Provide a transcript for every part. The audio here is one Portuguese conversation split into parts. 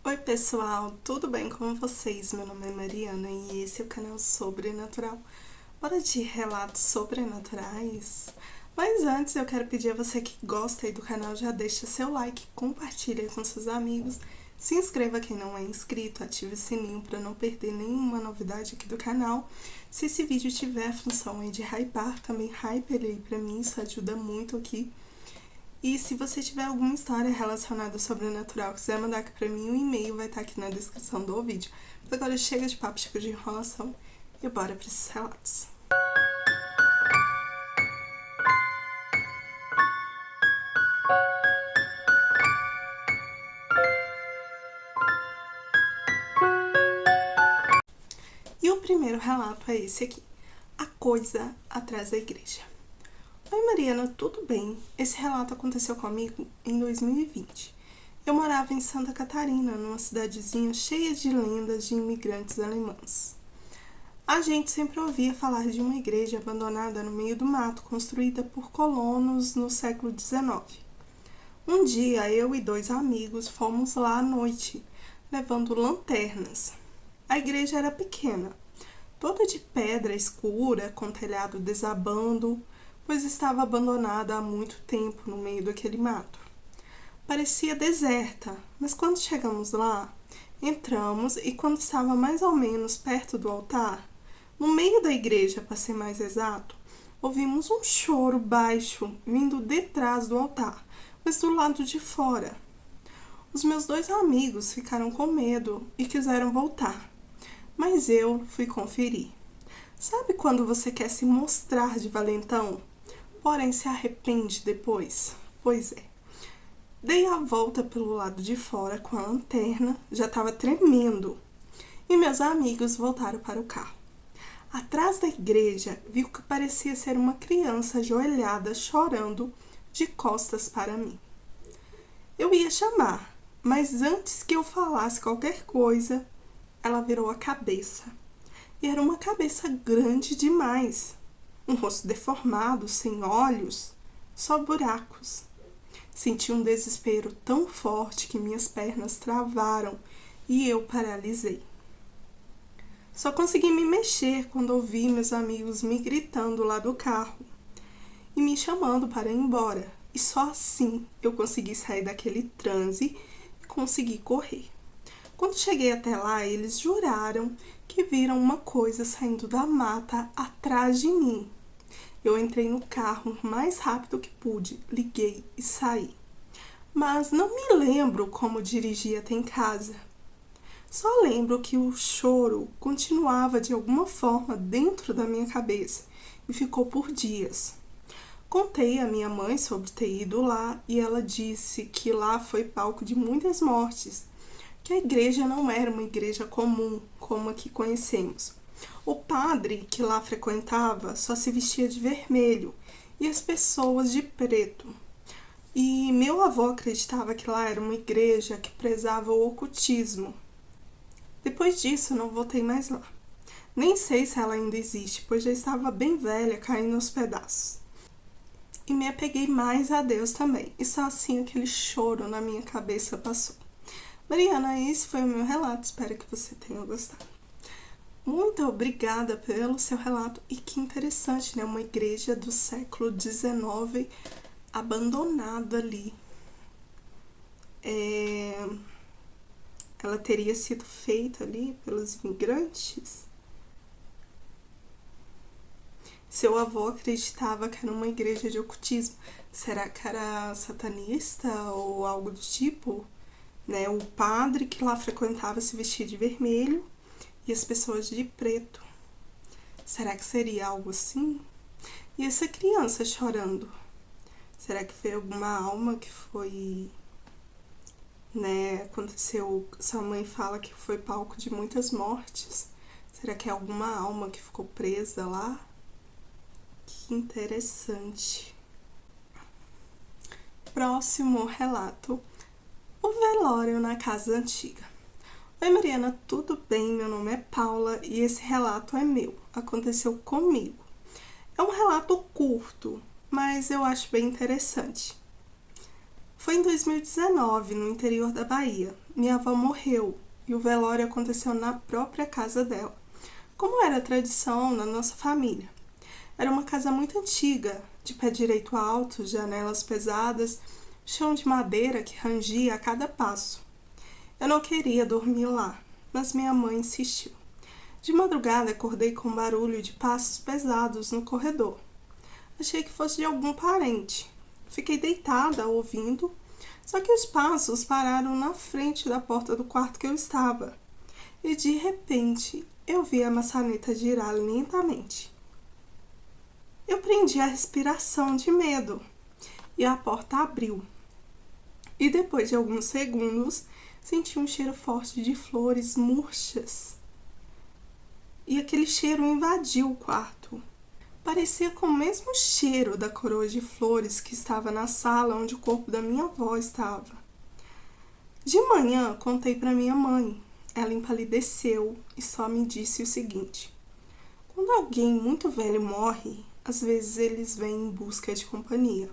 Oi pessoal, tudo bem com vocês? Meu nome é Mariana e esse é o canal Sobrenatural. Bora de relatos sobrenaturais? Mas antes eu quero pedir a você que gosta aí do canal, já deixa seu like, compartilha com seus amigos, se inscreva quem não é inscrito, ative o sininho para não perder nenhuma novidade aqui do canal. Se esse vídeo tiver a função aí de hypar, também hype ele aí pra mim, isso ajuda muito aqui. E se você tiver alguma história relacionada ao sobrenatural, quiser mandar aqui pra mim, o e-mail vai estar aqui na descrição do vídeo. Mas agora chega de papo, chega de enrolação e bora para esses relatos. E o primeiro relato é esse aqui. A coisa atrás da igreja. Oi Mariana, tudo bem? Esse relato aconteceu comigo em 2020. Eu morava em Santa Catarina, numa cidadezinha cheia de lendas de imigrantes alemães. A gente sempre ouvia falar de uma igreja abandonada no meio do mato, construída por colonos no século XIX. Um dia, eu e dois amigos fomos lá à noite, levando lanternas. A igreja era pequena, toda de pedra escura, com telhado desabando, pois estava abandonada há muito tempo no meio daquele mato. Parecia deserta, mas quando chegamos lá, entramos e quando estava mais ou menos perto do altar, no meio da igreja, para ser mais exato, ouvimos um choro baixo vindo detrás do altar, mas do lado de fora. Os meus dois amigos ficaram com medo e quiseram voltar, mas eu fui conferir. Sabe quando você quer se mostrar de valentão, porém se arrepende depois? Pois é. Dei a volta pelo lado de fora com a lanterna, já estava tremendo, e meus amigos voltaram para o carro. Atrás da igreja, vi o que parecia ser uma criança ajoelhada chorando de costas para mim. Eu ia chamar, mas antes que eu falasse qualquer coisa, ela virou a cabeça. E era uma cabeça grande demais. Um rosto deformado, sem olhos, só buracos. Senti um desespero tão forte que minhas pernas travaram e eu paralisei. Só consegui me mexer quando ouvi meus amigos me gritando lá do carro e me chamando para ir embora. E só assim eu consegui sair daquele transe e consegui correr. Quando cheguei até lá, eles juraram que viram uma coisa saindo da mata atrás de mim. Eu entrei no carro o mais rápido que pude, liguei e saí. Mas não me lembro como dirigi até em casa. Só lembro que o choro continuava de alguma forma dentro da minha cabeça e ficou por dias. Contei à minha mãe sobre ter ido lá e ela disse que lá foi palco de muitas mortes, que a igreja não era uma igreja comum como a que conhecemos. O padre que lá frequentava só se vestia de vermelho e as pessoas de preto. E meu avô acreditava que lá era uma igreja que prezava o ocultismo. Depois disso, não voltei mais lá. Nem sei se ela ainda existe, pois já estava bem velha, caindo aos pedaços. E me apeguei mais a Deus também. E só assim aquele choro na minha cabeça passou. Mariana, esse foi o meu relato. Espero que você tenha gostado. Muito obrigada pelo seu relato. E que interessante, né? Uma igreja do século XIX abandonada ali. Ela teria sido feita ali pelos imigrantes. Seu avô acreditava que era uma igreja de ocultismo. Será que era satanista ou algo do tipo? Né? O padre que lá frequentava se vestia de vermelho e as pessoas de preto. Será que seria algo assim? E essa criança chorando? Será que foi alguma alma que foi, né, aconteceu? Sua mãe fala que foi palco de muitas mortes. Será que é alguma alma que ficou presa lá? Que interessante. Próximo relato. O velório na casa antiga. Oi Mariana, tudo bem? Meu nome é Paula e esse relato é meu. Aconteceu comigo. É um relato curto, mas eu acho bem interessante. Foi em 2019, no interior da Bahia. minha avó morreu e o velório aconteceu na própria casa dela, como era tradição na nossa família. Era uma casa muito antiga, de pé direito alto, janelas pesadas, chão de madeira que rangia a cada passo. Eu não queria dormir lá, mas minha mãe insistiu. De madrugada acordei com um barulho de passos pesados no corredor. Achei que fosse de algum parente. Fiquei deitada ouvindo, só que os passos pararam na frente da porta do quarto que eu estava. E de repente eu vi a maçaneta girar lentamente. Eu prendi a respiração de medo e a porta abriu. E depois de alguns segundos, senti um cheiro forte de flores murchas. E aquele cheiro invadiu o quarto. Parecia com o mesmo cheiro da coroa de flores que estava na sala onde o corpo da minha avó estava. De manhã, contei para minha mãe. Ela empalideceu e só me disse o seguinte: quando alguém muito velho morre, às vezes eles vêm em busca de companhia.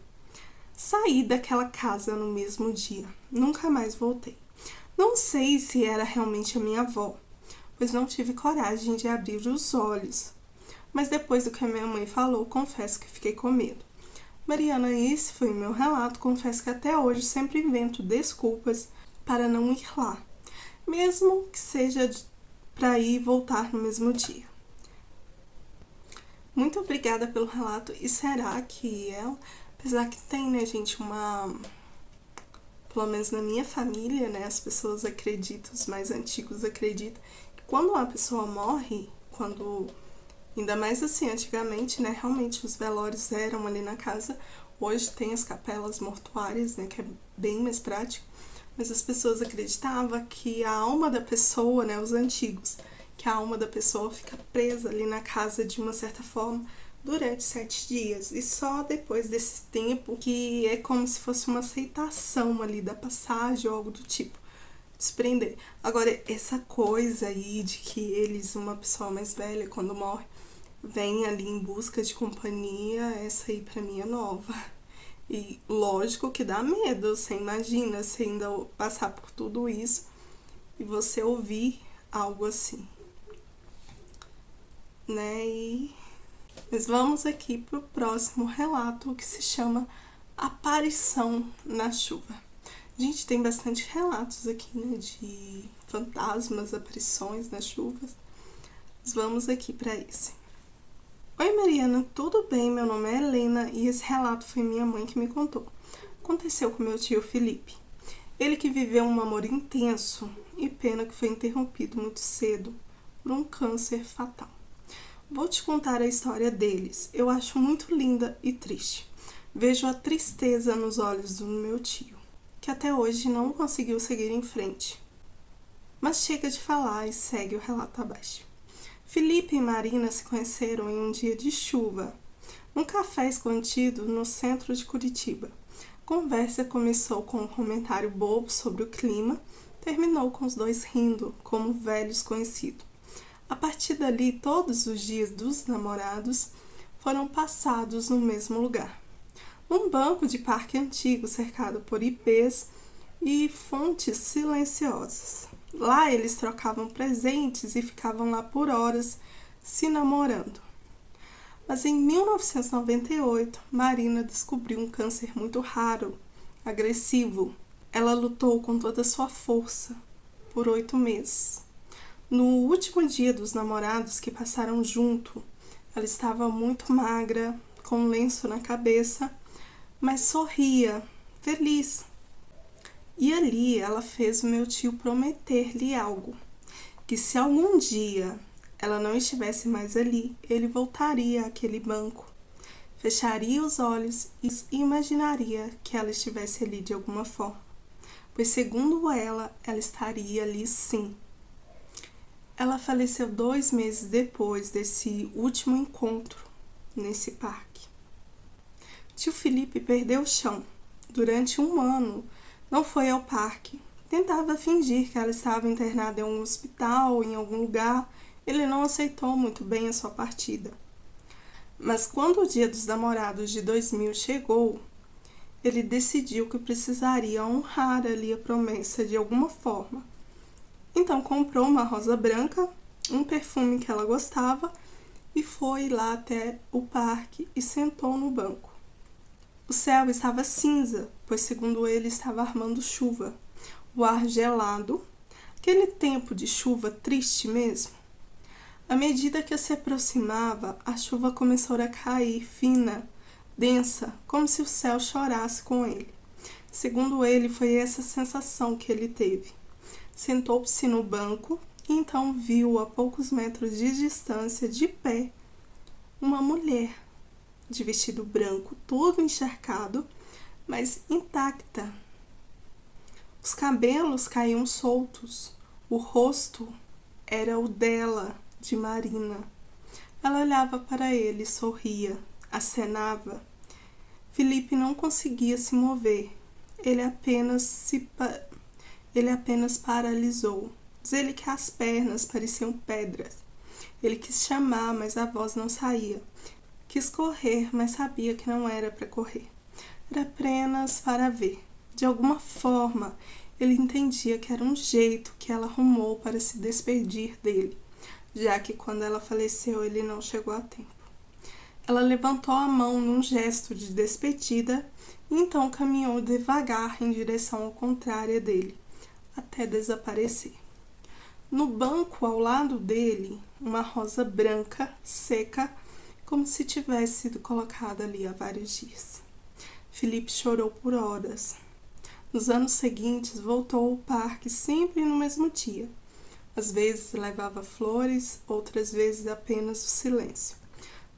Saí daquela casa no mesmo dia. Nunca mais voltei. Não sei se era realmente a minha avó, pois não tive coragem de abrir os olhos. Mas depois do que a minha mãe falou, confesso que fiquei com medo. Mariana, esse foi o meu relato. Confesso que até hoje sempre invento desculpas para não ir lá, mesmo que seja para ir e voltar no mesmo dia. Muito obrigada pelo relato. E será que ela, apesar que tem, né, gente, pelo menos na minha família, né, as pessoas acreditam, os mais antigos acreditam que quando uma pessoa morre, ainda mais assim, antigamente, né, realmente os velórios eram ali na casa. Hoje tem as capelas mortuárias, né, que é bem mais prático. Mas as pessoas acreditavam que a alma da pessoa, né, os antigos, que a alma da pessoa fica presa ali na casa de uma certa forma durante 7 dias. E só depois desse tempo que é como se fosse uma aceitação ali da passagem ou algo do tipo. Desprender. Agora, essa coisa aí de que eles, uma pessoa mais velha, quando morre, vem ali em busca de companhia, essa aí pra mim é nova. E lógico que dá medo, você imagina, você ainda passar por tudo isso e você ouvir algo assim, né? Mas vamos aqui pro próximo relato, que se chama Aparição na Chuva. A gente tem bastante relatos aqui, né, de fantasmas, aparições nas chuvas. Mas vamos aqui para esse. Oi Mariana, tudo bem? Meu nome é Helena e esse relato foi minha mãe que me contou. Aconteceu com meu tio Felipe. Ele que viveu um amor intenso e pena que foi interrompido muito cedo por um câncer fatal. Vou te contar a história deles. Eu acho muito linda e triste. Vejo a tristeza nos olhos do meu tio, que até hoje não conseguiu seguir em frente. Mas chega de falar e segue o relato abaixo. Felipe e Marina se conheceram em um dia de chuva, num café escondido no centro de Curitiba. A conversa começou com um comentário bobo sobre o clima, terminou com os dois rindo, como velhos conhecidos. A partir dali, todos os dias dos namorados foram passados no mesmo lugar. Um banco de parque antigo cercado por ipês e fontes silenciosas. Lá eles trocavam presentes e ficavam lá por horas se namorando. Mas em 1998, Marina descobriu um câncer muito raro, agressivo. Ela lutou com toda a sua força por 8 meses. No último dia dos namorados que passaram junto, ela estava muito magra, com um lenço na cabeça, mas sorria, feliz. E ali ela fez o meu tio prometer-lhe algo, que se algum dia ela não estivesse mais ali, ele voltaria àquele banco, fecharia os olhos e imaginaria que ela estivesse ali de alguma forma, pois segundo ela estaria ali sim. Ela faleceu 2 meses depois desse último encontro nesse parque. Tio Felipe perdeu o chão. Durante 1 ano, não foi ao parque. Tentava fingir que ela estava internada em um hospital, em algum lugar. Ele não aceitou muito bem a sua partida. Mas quando o dia dos namorados de 2000 chegou, ele decidiu que precisaria honrar ali a promessa de alguma forma. Então comprou uma rosa branca, um perfume que ela gostava e foi lá até o parque e sentou no banco. O céu estava cinza, pois segundo ele estava armando chuva. O ar gelado, aquele tempo de chuva triste mesmo. À medida que se aproximava, a chuva começou a cair fina, densa, como se o céu chorasse com ele. Segundo ele, foi essa sensação que ele teve. Sentou-se no banco e então viu a poucos metros de distância, de pé, uma mulher de vestido branco, todo encharcado, mas intacta. Os cabelos caíam soltos, o rosto era o dela, de Marina. Ela olhava para ele, sorria, acenava. Felipe não conseguia se mover. Ele apenas paralisou. Diz ele que as pernas pareciam pedras. Ele quis chamar, mas a voz não saía. Quis correr, mas sabia que não era para correr. Era apenas para ver. De alguma forma, ele entendia que era um jeito que ela arrumou para se despedir dele, já que quando ela faleceu ele não chegou a tempo. Ela levantou a mão num gesto de despedida e então caminhou devagar em direção contrária dele, até desaparecer. No banco ao lado dele, uma rosa branca, seca, como se tivesse sido colocada ali há vários dias. Felipe chorou por horas. Nos anos seguintes, voltou ao parque sempre no mesmo dia. Às vezes levava flores, outras vezes apenas o silêncio.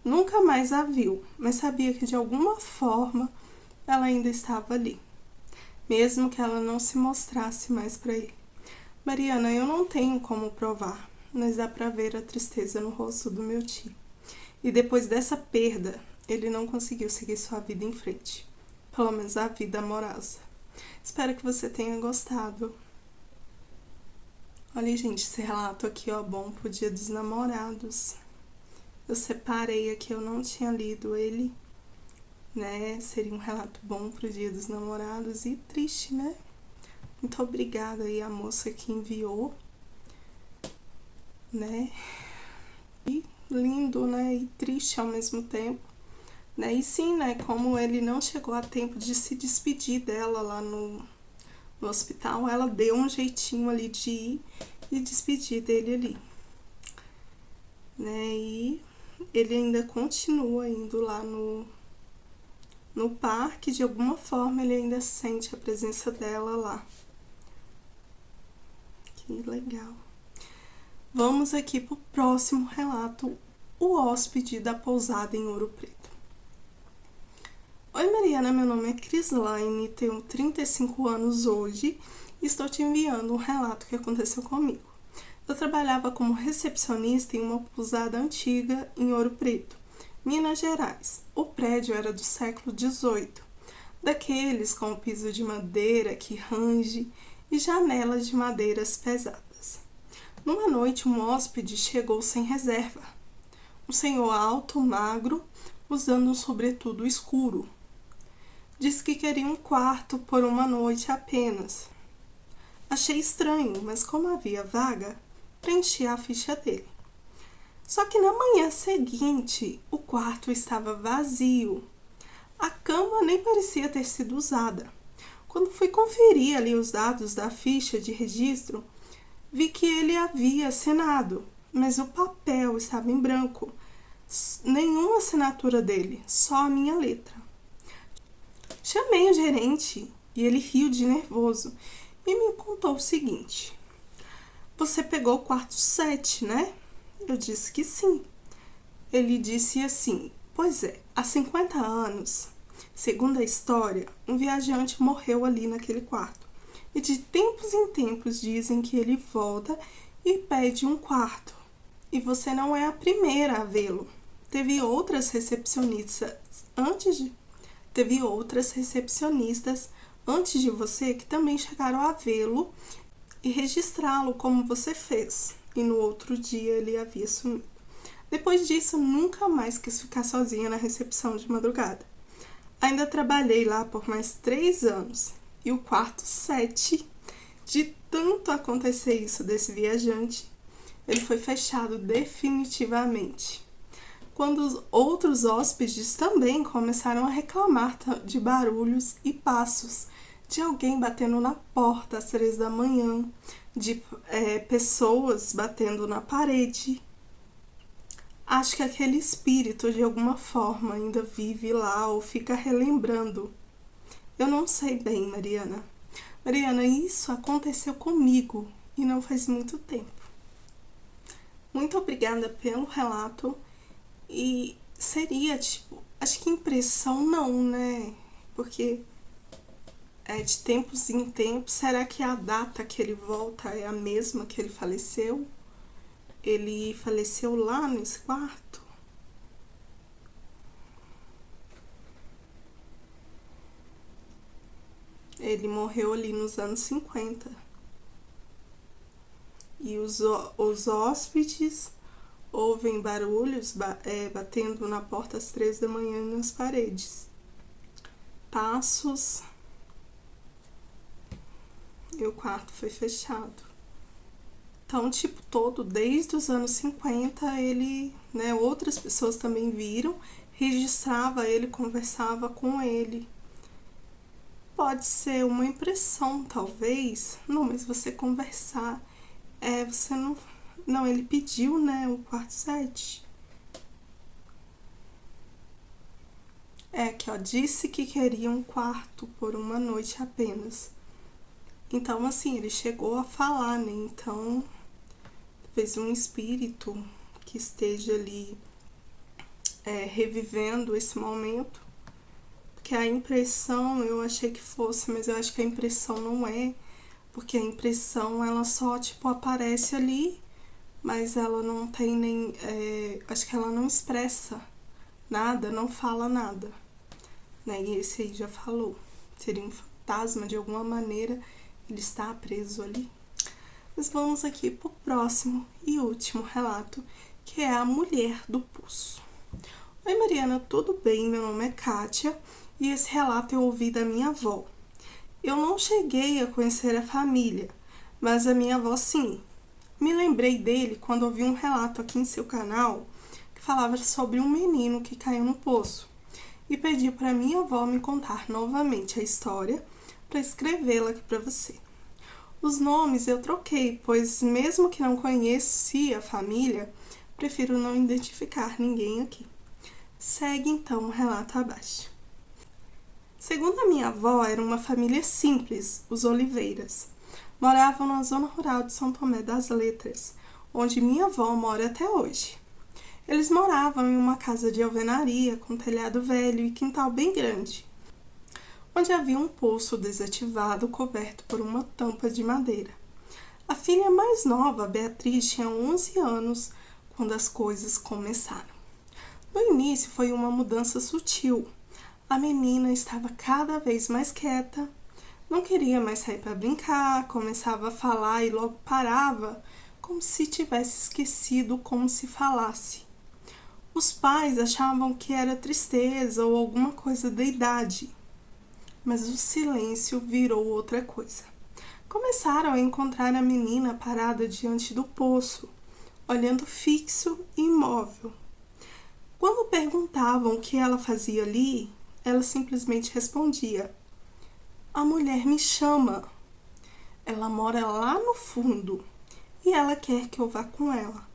Nunca mais a viu, mas sabia que de alguma forma ela ainda estava ali, mesmo que ela não se mostrasse mais para ele. Mariana, eu não tenho como provar, mas dá para ver a tristeza no rosto do meu tio. E depois dessa perda, ele não conseguiu seguir sua vida em frente, pelo menos a vida amorosa. Espero que você tenha gostado. Olha, gente, esse relato aqui, ó, bom pro Dia dos Namorados. Eu separei aqui, eu não tinha lido ele, né? Seria um relato bom pro Dia dos Namorados e triste, né? Muito obrigada aí a moça que enviou, né? E lindo, né? E triste ao mesmo tempo, né? E sim, né? Como ele não chegou a tempo de se despedir dela lá no hospital, ela deu um jeitinho ali de ir e despedir dele ali, né? E ele ainda continua indo lá no parque, de alguma forma ele ainda sente a presença dela lá. Que legal. Vamos aqui pro próximo relato, o hóspede da pousada em Ouro Preto. Oi Mariana, meu nome é Crislaine, tenho 35 anos hoje e estou te enviando um relato que aconteceu comigo. Eu trabalhava como recepcionista em uma pousada antiga em Ouro Preto, Minas Gerais. O prédio era do século XVIII, daqueles com o piso de madeira que range e janelas de madeiras pesadas. Numa noite, um hóspede chegou sem reserva. Um senhor alto, magro, usando um sobretudo escuro. Disse que queria um quarto por uma noite apenas. Achei estranho, mas como havia vaga, preenchi a ficha dele. Só que na manhã seguinte, o quarto estava vazio. A cama nem parecia ter sido usada. Quando fui conferir ali os dados da ficha de registro, vi que ele havia assinado, mas o papel estava em branco. Nenhuma assinatura dele, só a minha letra. Chamei o gerente e ele riu de nervoso e me contou o seguinte: você pegou o quarto 7, né? Eu disse que sim. Ele disse assim: pois é, há 50 anos, segundo a história, um viajante morreu ali naquele quarto. E de tempos em tempos dizem que ele volta e pede um quarto. E você não é a primeira a vê-lo. Teve outras recepcionistas antes de você que também chegaram a vê-lo e registrá-lo como você fez. E no outro dia ele havia sumido. Depois disso, nunca mais quis ficar sozinha na recepção de madrugada. Ainda trabalhei lá por mais 3 anos. E o quarto 7, de tanto acontecer isso desse viajante, ele foi fechado definitivamente. Quando os outros hóspedes também começaram a reclamar de barulhos e passos, de alguém batendo na porta às 3 da manhã, de pessoas batendo na parede. Acho que aquele espírito de alguma forma ainda vive lá ou fica relembrando. Eu não sei bem, Mariana. Mariana, isso aconteceu comigo e não faz muito tempo. Muito obrigada pelo relato. E seria, acho que impressão não, né? Porque de tempos em tempos, será que a data que ele volta é a mesma que ele faleceu? Ele faleceu lá nesse quarto? Ele morreu ali nos anos 50. E os hóspedes ouvem barulhos batendo na porta às 3 da manhã nas paredes. Passos. E o quarto foi fechado. Então, todo, desde os anos 50, ele, outras pessoas também viram, registrava ele, conversava com ele. Pode ser uma impressão, talvez. Não, mas você conversar, você não... Não, ele pediu, o quarto 7. Aqui, ó, disse que queria um quarto por uma noite apenas. Então, assim, ele chegou a falar, né? Então, talvez um espírito que esteja ali revivendo esse momento. Porque a impressão, eu achei que fosse, mas eu acho que a impressão não é. Porque a impressão, ela só, aparece ali, mas ela não tem nem... acho que ela não expressa nada, não fala nada. Né? E esse aí já falou. Seria um fantasma, de alguma maneira, ele está preso ali. Mas vamos aqui pro próximo e último relato, que é a mulher do poço. Oi, Mariana, tudo bem? Meu nome é Kátia e esse relato eu ouvi da minha avó. Eu não cheguei a conhecer a família, mas a minha avó sim. Me lembrei dele quando ouvi um relato aqui em seu canal que falava sobre um menino que caiu no poço e pedi para minha avó me contar novamente a história para escrevê-la aqui para você. Os nomes eu troquei, pois mesmo que não conhecia a família, prefiro não identificar ninguém aqui. Segue então o relato abaixo. Segundo a minha avó, era uma família simples, os Oliveiras. Moravam na zona rural de São Tomé das Letras, onde minha avó mora até hoje. Eles moravam em uma casa de alvenaria com telhado velho e quintal bem grande, onde havia um poço desativado coberto por uma tampa de madeira. A filha mais nova, Beatriz, tinha 11 anos quando as coisas começaram. No início foi uma mudança sutil. A menina estava cada vez mais quieta, não queria mais sair para brincar, começava a falar e logo parava, como se tivesse esquecido como se falasse. Os pais achavam que era tristeza ou alguma coisa da idade, mas o silêncio virou outra coisa. Começaram a encontrar a menina parada diante do poço, olhando fixo e imóvel. Quando perguntavam o que ela fazia ali, ela simplesmente respondia: "A mulher me chama. Ela mora lá no fundo e ela quer que eu vá com ela."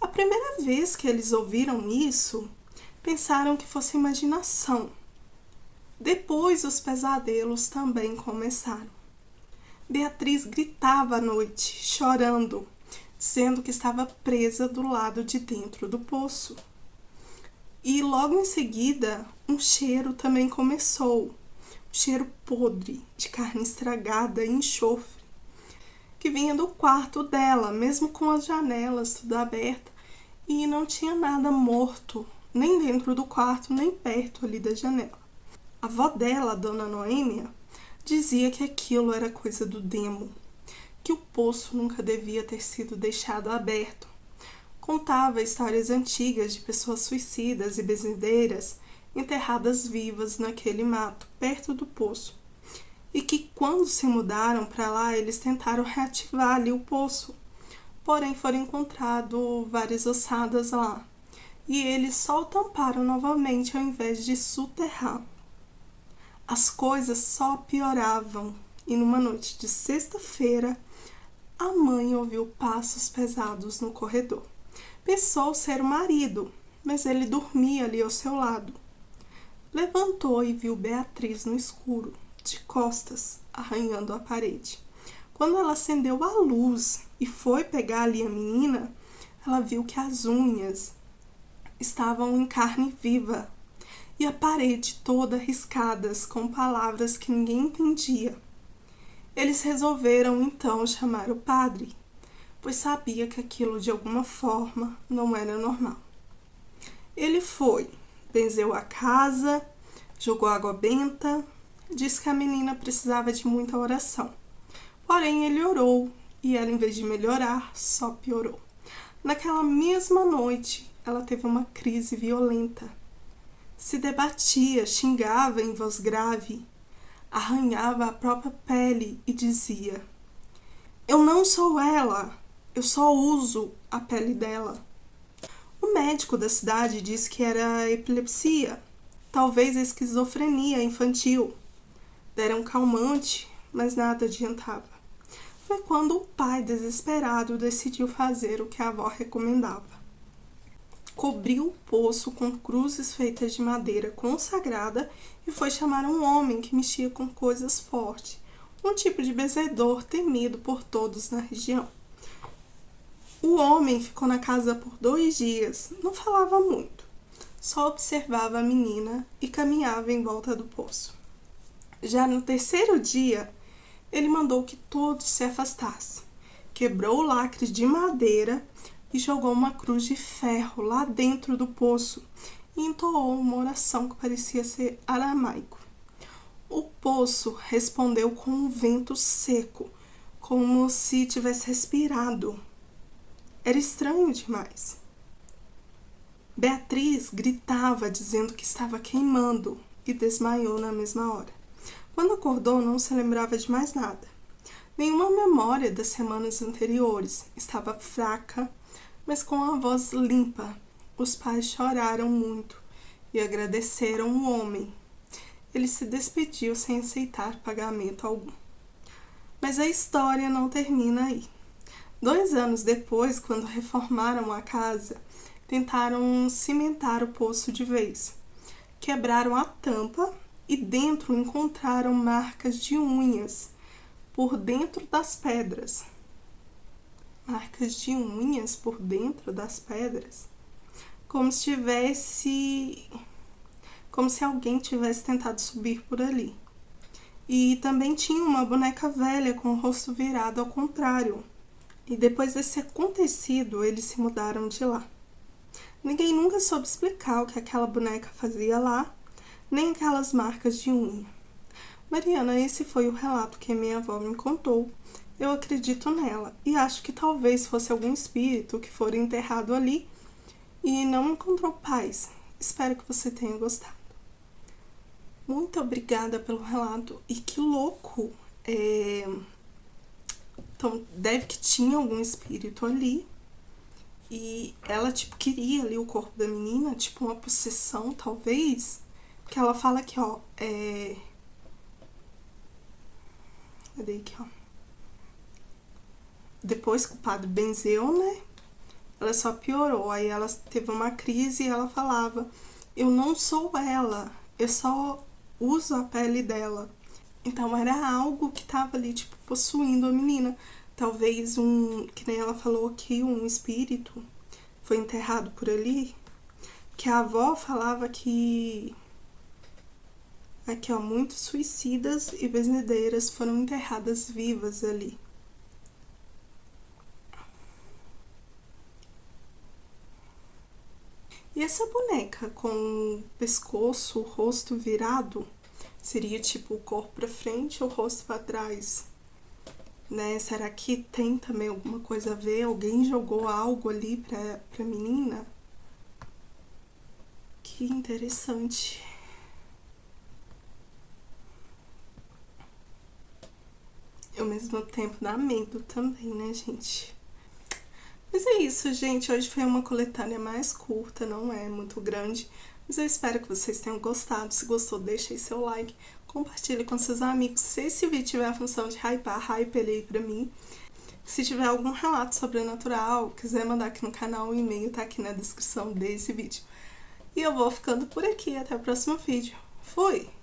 A primeira vez que eles ouviram isso, pensaram que fosse imaginação. Depois os pesadelos também começaram. Beatriz gritava à noite, chorando, dizendo que estava presa do lado de dentro do poço. E logo em seguida, um cheiro também começou. Um cheiro podre, de carne estragada e enxofre, que vinha do quarto dela, mesmo com as janelas tudo abertas, e não tinha nada morto, nem dentro do quarto, nem perto ali da janela. A avó dela, a dona Noêmia, dizia que aquilo era coisa do demo, que o poço nunca devia ter sido deixado aberto. Contava histórias antigas de pessoas suicidas e benzedeiras enterradas vivas naquele mato, perto do poço. E que quando se mudaram para lá, eles tentaram reativar ali o poço. Porém, foram encontradas várias ossadas lá. E eles só o tamparam novamente ao invés de soterrar. As coisas só pioravam. E numa noite de sexta-feira, a mãe ouviu passos pesados no corredor. Pensou ser o marido, mas ele dormia ali ao seu lado. Levantou e viu Beatriz no escuro, de costas, arranhando a parede. Quando ela acendeu a luz e foi pegar ali a menina, ela viu que as unhas estavam em carne viva e a parede toda riscadas com palavras que ninguém entendia. Eles resolveram então chamar o padre, pois sabia que aquilo de alguma forma não era normal. Ele foi, benzeu a casa, jogou água benta, disse que a menina precisava de muita oração. Porém, ele orou e ela, em vez de melhorar, só piorou. Naquela mesma noite, ela teve uma crise violenta. Se debatia, xingava em voz grave, arranhava a própria pele e dizia: "Eu não sou ela, eu só uso a pele dela." O médico da cidade disse que era epilepsia, talvez esquizofrenia infantil. Deram calmante, mas nada adiantava. Foi quando o pai, desesperado, decidiu fazer o que a avó recomendava. Cobriu o poço com cruzes feitas de madeira consagrada e foi chamar um homem que mexia com coisas fortes, um tipo de benzedor temido por todos na região. O homem ficou na casa por 2 dias, não falava muito, só observava a menina e caminhava em volta do poço. Já no 3º dia, ele mandou que todos se afastassem, quebrou o lacre de madeira e jogou uma cruz de ferro lá dentro do poço e entoou uma oração que parecia ser aramaico. O poço respondeu com um vento seco, como se tivesse respirado. Era estranho demais. Beatriz gritava dizendo que estava queimando e desmaiou na mesma hora. Quando acordou, não se lembrava de mais nada. Nenhuma memória das semanas anteriores. Estava fraca, mas com a voz limpa. Os pais choraram muito e agradeceram o homem. Ele se despediu sem aceitar pagamento algum. Mas a história não termina aí. 2 anos depois, quando reformaram a casa, tentaram cimentar o poço de vez. Quebraram a tampa e dentro encontraram marcas de unhas por dentro das pedras. Marcas de unhas por dentro das pedras? Como se alguém tivesse tentado subir por ali. E também tinha uma boneca velha com o rosto virado ao contrário. E depois desse acontecido, eles se mudaram de lá. Ninguém nunca soube explicar o que aquela boneca fazia lá, nem aquelas marcas de unha. Mariana, esse foi o relato que minha avó me contou. Eu acredito nela e acho que talvez fosse algum espírito que foi enterrado ali e não encontrou paz. Espero que você tenha gostado. Muito obrigada pelo relato. E que louco! Então, deve que tinha algum espírito ali. E ela, queria ali o corpo da menina, uma possessão, talvez. Que ela fala aqui, ó. Cadê aqui, ó? Depois que o padre benzeu, né? Ela só piorou. Aí ela teve uma crise e ela falava: "Eu não sou ela, eu só uso a pele dela." Então era algo que tava ali, possuindo a menina. Talvez que nem ela falou que um espírito foi enterrado por ali. Que a avó falava que aqui, ó, muitos suicidas e benzedeiras foram enterradas vivas ali. E essa boneca com o pescoço, o rosto virado, seria o corpo pra frente ou o rosto pra trás? Né? Será que tem também alguma coisa a ver? Alguém jogou algo ali pra menina? Que Que interessante. E ao mesmo tempo dá medo também, né, gente? Mas é isso, gente. Hoje foi uma coletânea mais curta, não é muito grande. Mas eu espero que vocês tenham gostado. Se gostou, deixa aí seu like. Compartilhe com seus amigos. Se esse vídeo tiver a função de hypar, hype ele aí pra mim. Se tiver algum relato sobrenatural, quiser mandar aqui no canal, o e-mail tá aqui na descrição desse vídeo. E eu vou ficando por aqui. Até o próximo vídeo. Fui!